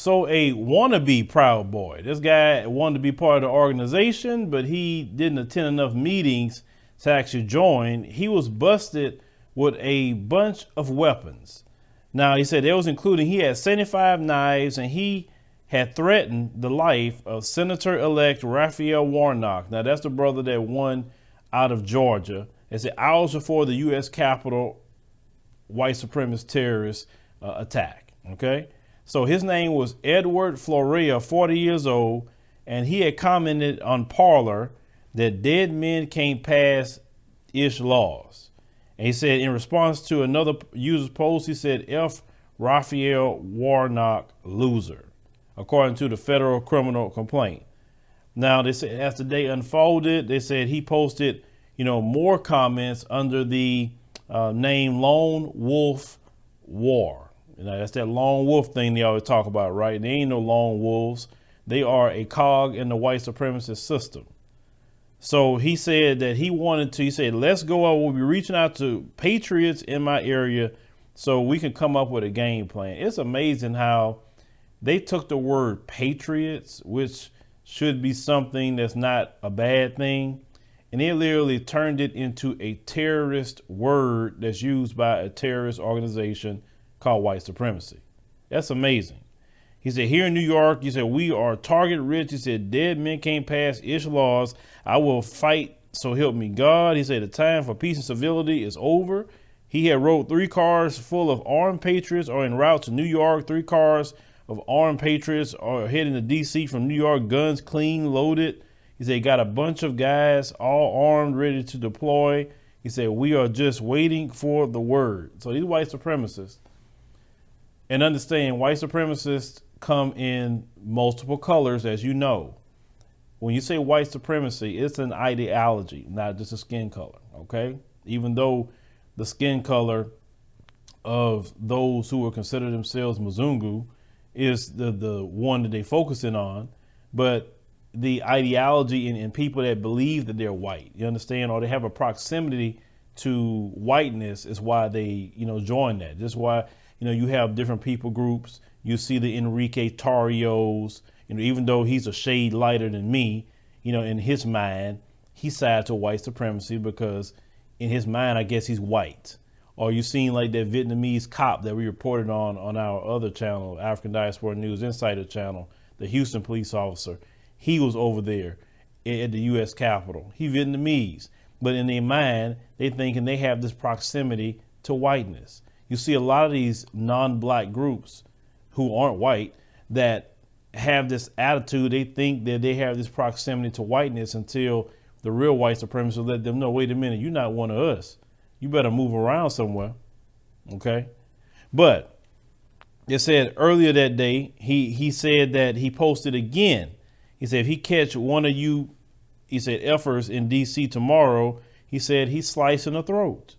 So a wannabe Proud Boy. This guy wanted to be part of the organization, but he didn't attend enough meetings to actually join. He was busted with a bunch of weapons. Now, he said there was including, he had 75 knives, and he had threatened the life of Senator-elect Raphael Warnock. Now, that's the brother that won out of Georgia. It said hours before the U.S. Capitol white supremacist terrorist attack. Okay. So his name was Edward Florea, 40 years old, and he had commented on Parler that dead men can't pass ish laws. And he said in response to another user's post, he said, F. Raphael Warnock loser, according to the federal criminal complaint. Now, they said as the day unfolded, they said he posted, more comments under the name Lone Wolf War. That's that lone wolf thing they always talk about, right? They ain't no lone wolves. They are a cog in the white supremacist system. So he said that he said, let's go out. We'll be reaching out to patriots in my area so we can come up with a game plan. It's amazing how they took the word patriots, which should be something that's not a bad thing, and they literally turned it into a terrorist word that's used by a terrorist organization called white supremacy. That's amazing. He said, here in New York, he said, we are target rich. He said, dead men can't pass ish laws. I will fight, so help me God. He said, the time for peace and civility is over. He had rode 3 cars full of armed patriots are en route to New York. 3 cars of armed patriots are heading to D.C. from New York, guns clean, loaded. He said, got a bunch of guys all armed, ready to deploy. He said, we are just waiting for the word. So these white supremacists, and understand white supremacists come in multiple colors, as you know. When you say white supremacy, it's an ideology, not just a skin color, okay? Even though the skin color of those who are consider themselves Mzungu is the one that they focusing on, but the ideology in people that believe that they're white, you understand, or they have a proximity to whiteness is why they, join that. That's why, you have different people groups. You see the Enrique Tarrios, even though he's a shade lighter than me, in his mind, he sided to white supremacy because in his mind, I guess he's white. Or you seen like that Vietnamese cop that we reported on our other channel, African Diaspora News Insider channel, the Houston police officer. He was over there at the U.S. Capitol. He Vietnamese, but in their mind, they thinking they have this proximity to whiteness. You see a lot of these non-black groups who aren't white that have this attitude. They think that they have this proximity to whiteness until the real white supremacists let them know, wait a minute, you're not one of us. You better move around somewhere. Okay. But it said earlier that day, he said that he posted again. He said, if he catch one of you, he said, effers in D.C. tomorrow, he said he's slicing the throat.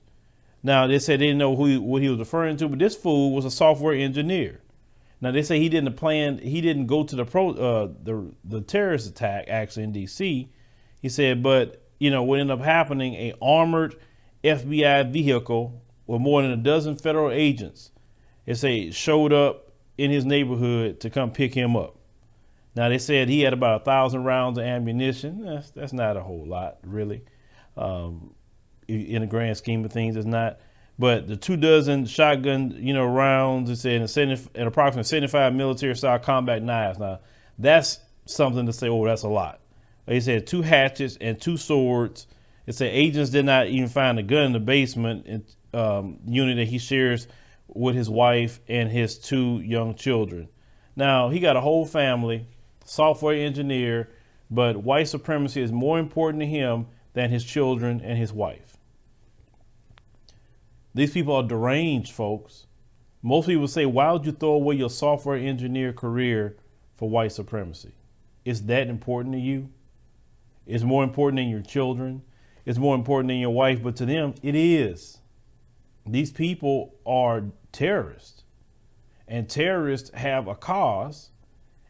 Now, they said they didn't know what he was referring to, but this fool was a software engineer. Now, they say he didn't go to the terrorist attack actually in D.C. He said, but, what ended up happening, a armored FBI vehicle with more than a dozen federal agents, they say, showed up in his neighborhood to come pick him up. Now, they said he had about 1,000 rounds of ammunition. That's not a whole lot, really. In the grand scheme of things, it's not. But the 24 shotgun, rounds, it said, and approximately 75 military-style combat knives. Now, that's something to say, oh, that's a lot. They said 2 hatchets and 2 swords. It said agents did not even find a gun in the basement unit that he shares with his wife and his 2 young children. Now, he got a whole family, software engineer, but white supremacy is more important to him than his children and his wife. These people are deranged, folks. Most people say, why would you throw away your software engineer career for white supremacy? It's that important to you. It's more important than your children. It's more important than your wife, but to them, it is. These people are terrorists, and terrorists have a cause.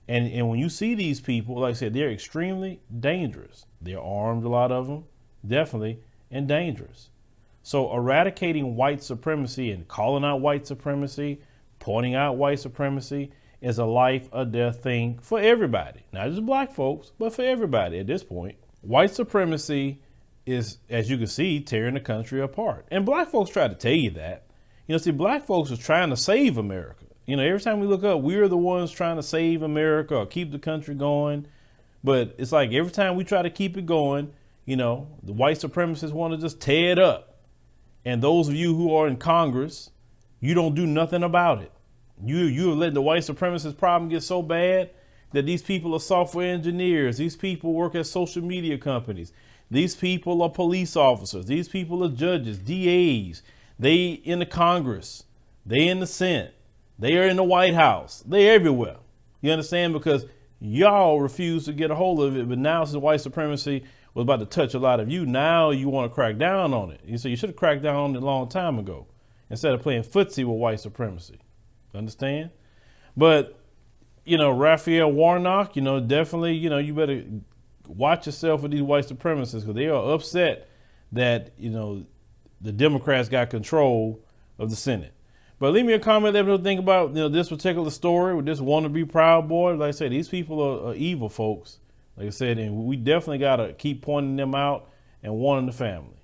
And when you see these people, like I said, they're extremely dangerous. They're armed, a lot of them, definitely, and dangerous. So eradicating white supremacy and calling out white supremacy, pointing out white supremacy, is a life or death thing for everybody, not just black folks, but for everybody at this point. White supremacy is, as you can see, tearing the country apart. And black folks try to tell you that. See, black folks are trying to save America. Every time we look up, we're the ones trying to save America or keep the country going. But it's like every time we try to keep it going, the white supremacists want to just tear it up. And those of you who are in Congress, you don't do nothing about it. You have let the white supremacist problem get so bad that these people are software engineers. These people work at social media companies. These people are police officers. These people are judges, DAs. They in the Congress. They in the Senate. They are in the White House. They're everywhere. You understand? Because y'all refuse to get a hold of it. But now since white supremacy was about to touch a lot of you, now you want to crack down on it. You should have cracked down on it a long time ago instead of playing footsie with white supremacy. Understand? But, Raphael, Warnock, definitely, you better watch yourself with these white supremacists because they are upset that, the Democrats got control of the Senate. But leave me a comment, let me know what you think about this particular story with this wannabe Proud Boy. Like I said, these people are evil folks. Like I said, and we definitely got to keep pointing them out and warning the family.